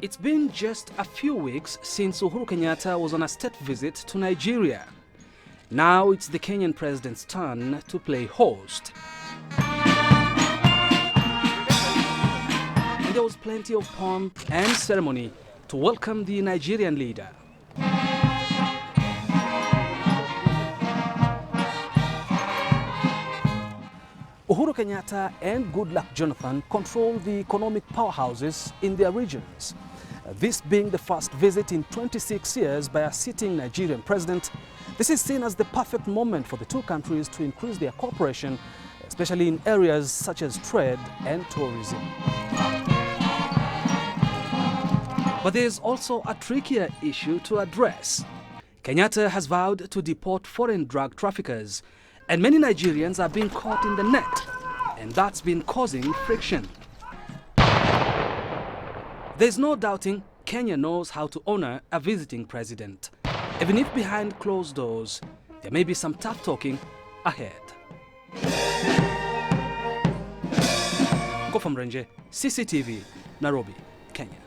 It's been just a few weeks since Uhuru Kenyatta was on a state visit to Nigeria. Now it's the Kenyan president's turn to play host. And there was plenty of pomp and ceremony to welcome the Nigerian leader. Uhuru Kenyatta and Goodluck Jonathan control the economic powerhouses in their regions. This being the first visit in 26 years by a sitting Nigerian president, this is seen as the perfect moment for the two countries to increase their cooperation, especially in areas such as trade and tourism. But there is also a trickier issue to address. Kenyatta has vowed to deport foreign drug traffickers, and many Nigerians are being caught in the net, and that's been causing friction. There's no doubting Kenya knows how to honor a visiting president, even if behind closed doors, there may be some tough talking ahead. Kofa Mrenje, CCTV, Nairobi, Kenya.